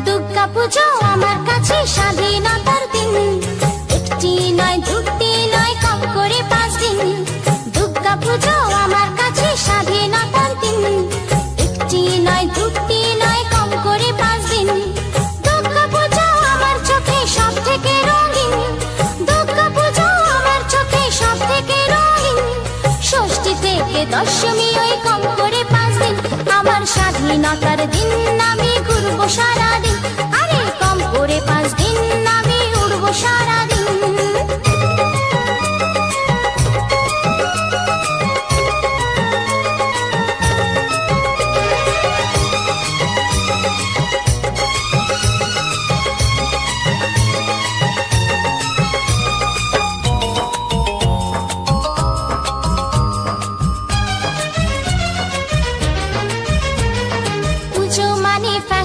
দুর্গা পুজো আমার কাছে স্বাধীনতার দিন, একটি নয় দুটি নয় কম করে 5 দিন। দুর্গা পুজো আমার কাছে স্বাধীনতার দিন, একটি নয় দুটি নয় কম করে 5 দিন। দুর্গা পুজো আমার চোখে সব থেকে রঙিন, দুর্গা পুজো আমার চোখে সব থেকে রঙিন। ষষ্ঠী থেকে দশমী ওই কম করে 5 দিন, আমার স্বাধীনতার দিন।